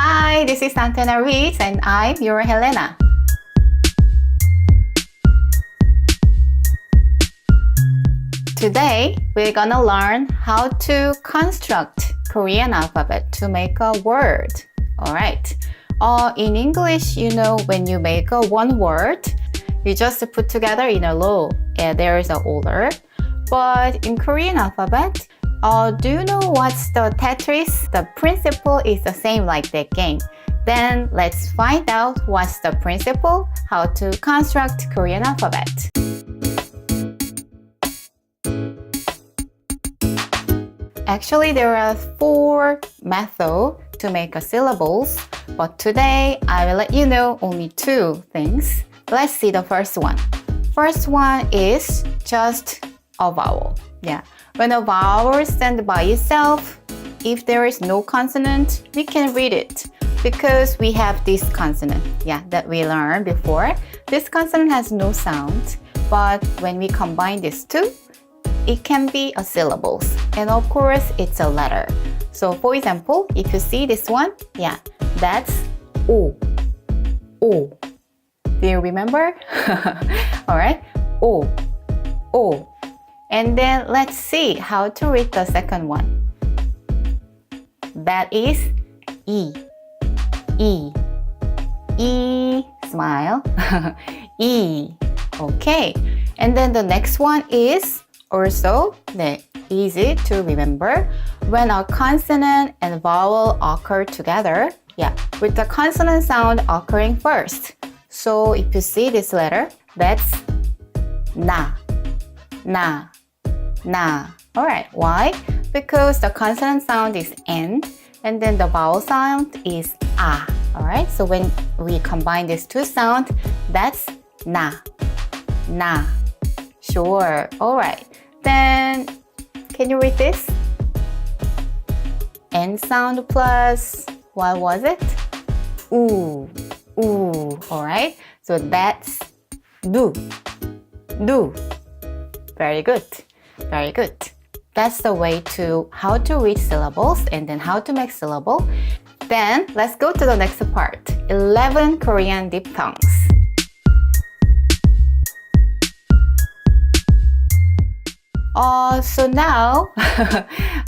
Hi, this is Antenna Reads and I'm your Helena. Today, we're gonna learn how to construct Korean alphabet to make a word. Alright. In English, you know, when you make a one word, you just put together in a row. There is an order. But in Korean alphabet, do you know what's the Tetris? The principle is the same like that game. Then let's find out what's the principle, how to construct Korean alphabet. Actually, there are 4 methods to make a syllables, but today I will let you know only 2 things. Let's see the first one. First one is just a vowel. Yeah. When a vowel stands by itself, if there is no consonant, we can read it because we have this consonant, that we learned before. This consonant has no sound, but when we combine these two, it can be a syllables. And of course, it's a letter. So for example, if you see this one, that's O. O. Do you remember? Alright, O. O. And then let's see how to read the second one. That is E. E. E. Smile. E. Okay. And then the next one is also easy to remember. When a consonant and vowel occur together, with the consonant sound occurring first. So if you see this letter, that's Na. Na. Na. Alright, why? Because the consonant sound is N and then the vowel sound is A. Alright, so when we combine these two sounds, that's Na. Na. Sure. Alright, then can you read this? N sound plus, what was it? Oo. Oo. Alright, so that's Do. Do. Very good. Very good. That's the way to how to read syllables and then how to make syllable. Then let's go to the next part. 11 Korean diphthongs. So now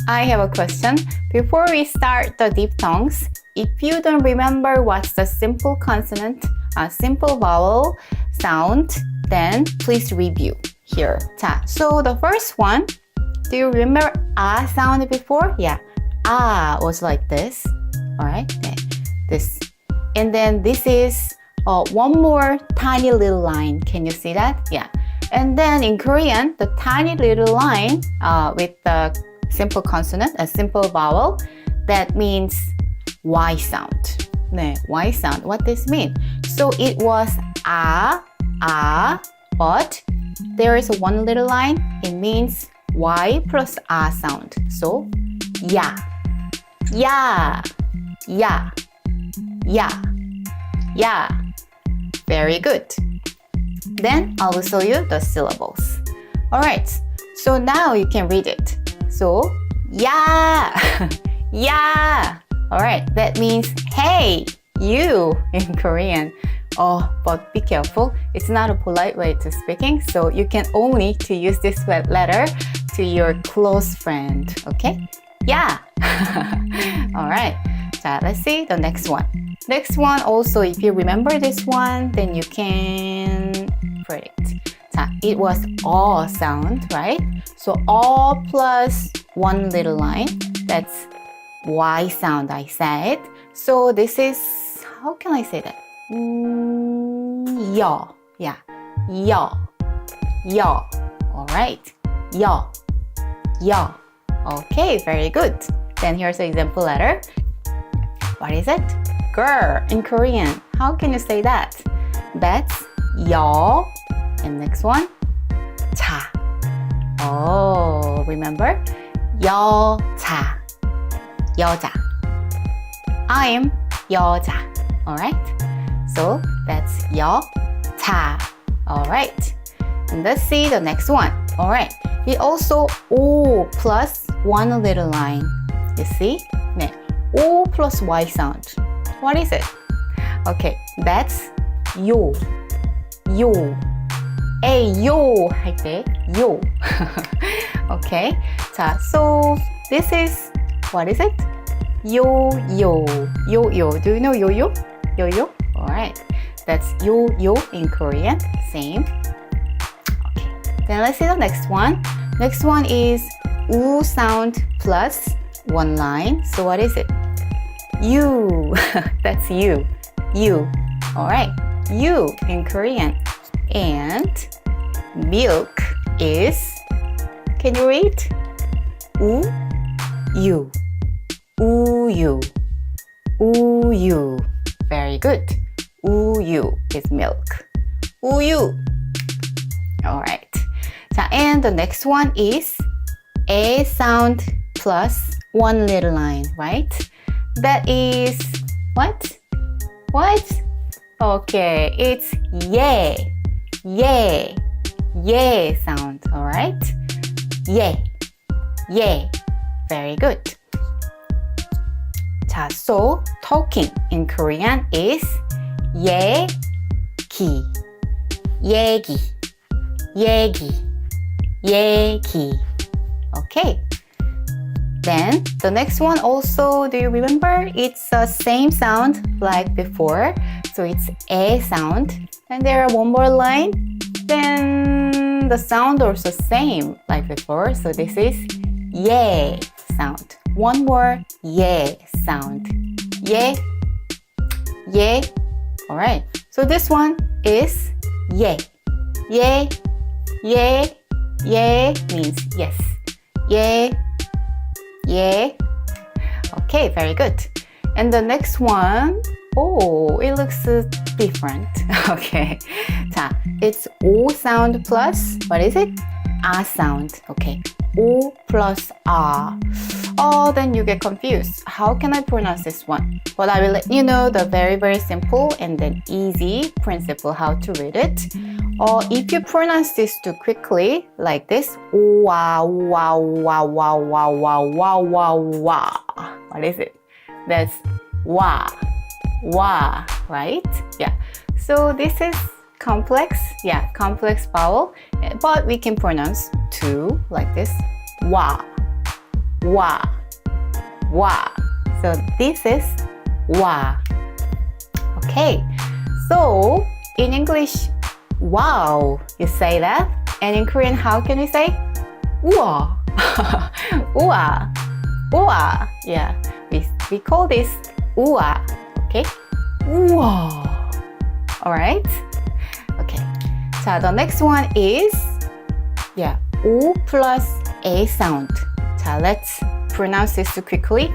I have a question. Before we start the diphthongs, if you don't remember what's the simple consonant, simple vowel sound, then please review here. So the first one, do you remember A sound before? A was like this. Alright, this. And then this is one more tiny little line. Can you see that? And then in Korean, the tiny little line with the simple consonant, a simple vowel, that means Y sound. Y sound. What does this mean? So it was A, but there is one little line. It means Y plus A sound. So Ya. Ya. Ya. Ya. Ya. Very good. Then I will show you the syllables. Alright, so now you can read it. So, Ya. Ya. Alright, that means hey, you in Korean. But be careful. It's not a polite way to speaking, so you can only to use this letter to your close friend. Okay? Yeah. Alright. Let's see the next one. Next one also, if you remember this one, then you can predict. It was all sound, right? So all plus one little line. That's Y sound I said. So this is, how can I say that? Yaw. Yaw. Yaw. Alright. Yaw. Yaw. Okay, very good. Then here's the example letter. What is it? Girl in Korean. How can you say that? That's yaw. And next one, 자. Remember? 여자. 여자. I'm 여자. Alright? So that's 여자. Alright. And let's see the next one. Alright. It also O plus one little line. You see? 네. O plus Y sound. What is it? Okay, that's 요. 요. 에요 할 때 요. Okay. 자, so this is, what is it? Yo-yo. Yo-yo. Do you know yo-yo? Yo-yo? Alright. That's yo-yo in Korean. Same. Okay. Then let's see the next one. Next one is U sound plus one line. So what is it? You. That's you. You. Alright. You in Korean. And milk is, can you read? U, you. 우유. 우유. Very good. 우유 is milk. 우유. Alright. 자, and the next one is a sound plus one little line, right? That is what? What? Okay, it's yeah. Yeah. Yeah sound, alright? Yeah. Yeah. Very good. 자, so talking in Korean is 얘기. 얘기. 얘기. 얘기. Okay. Then the next one also, do you remember? It's the same sound like before. So it's a sound. And there are one more line. Then the sound also same like before. So this is yeah sound. One more yeah sound. Yeah. Yeah. Alright. So this one is yeah. Yeah. Yeah. Yeah means yes. Yeah. Yeah. Okay, very good. And the next one, oh, it looks different. Okay. 자, it's O sound plus, what is it? A sound. Okay. O plus A. Oh, then you get confused. How can I pronounce this one? Well, I will let you know the very, very simple and then easy principle how to read it. Or if you pronounce this too quickly, like this, wa wa wa wa wa wa wa wa wa. What is it? That's wa, wa, right? Yeah. So this is complex, yeah, complex vowel, but we can pronounce two like this, wa, wa, wa. So this is wa. Okay. So in English, wow, you say that. And in Korean, how can we say? 우와. 우와. 우와. Yeah, we call this 우와. Okay? 우와. Alright? Okay. 자, the next one is, yeah, O plus A sound. 자, let's pronounce this quickly.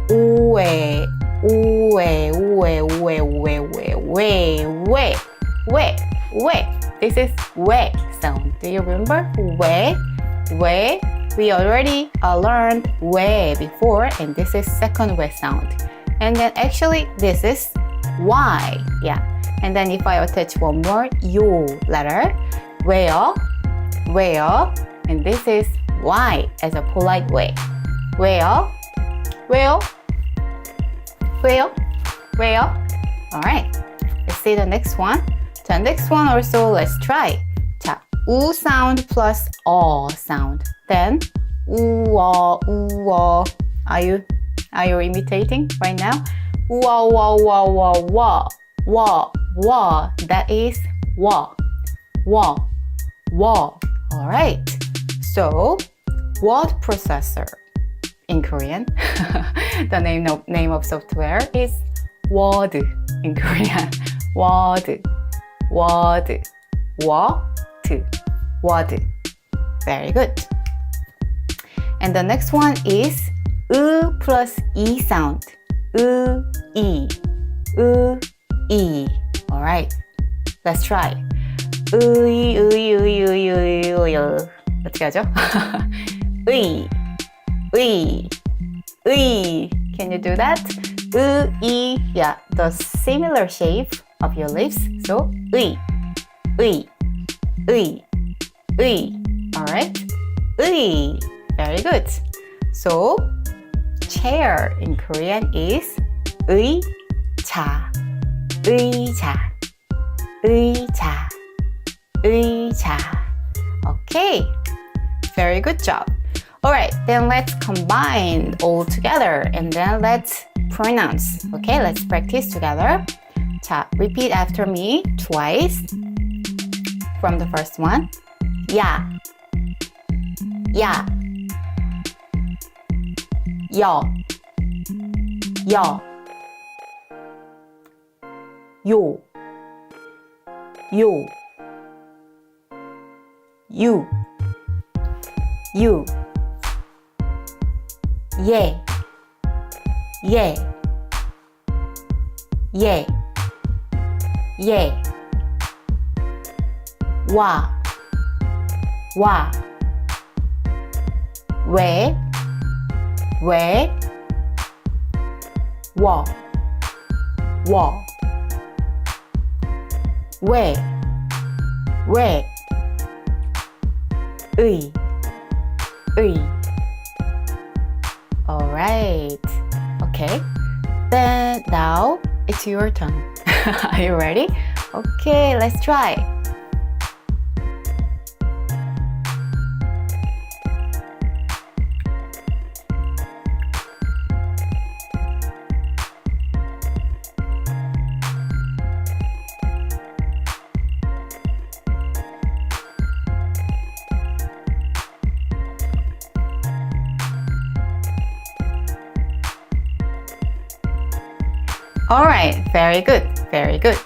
우에, 우에, 우에, 우에, 우에, 우에, 우에, 우에, 우에. We. This is we sound. Do you remember? We. We. We already learned we before, and this is second we sound. And then actually this is y. Yeah. And then if I attach one more yo letter, where, and this is y as a polite way. Where. All right. Let's see the next one. The next one also, let's try. 자, U sound plus O sound. Then 우어, 우어. Are you imitating right now? 우어, 우어, 우어, 우어, 우어, 우어, 우어. That is 워, 워, 워. All right. So, word processor in Korean. The name of software is word in Korean. Word. Word. Word. Very good. And the next one is U plus E sound. U, E. U, E. All right. Let's try. 으이, 으이, 으이, 으이, 으이, 으이. 어떻게 하죠? 으이, 으이, 으이. Can you do that? 으이. Yeah, the similar shape of your lips. So, 으이, 으이, 으이, 으이. All right. 으이. Very good. So, chair in Korean is 의, 의자, 의자, 의자, 의자. Okay, very good job. Alright, then let's combine all together and then let's pronounce. Okay, let's practice together. 자, repeat after me twice. From the first one. 야, 야, 여, 여, 요, 요, 유, 유, 예, 예, 예, 예, 와, 와, 왜, 워, 워, 왜, 의, Alright, okay, then now it's your turn. Are you ready? Okay, let's try. Alright, very good, very good.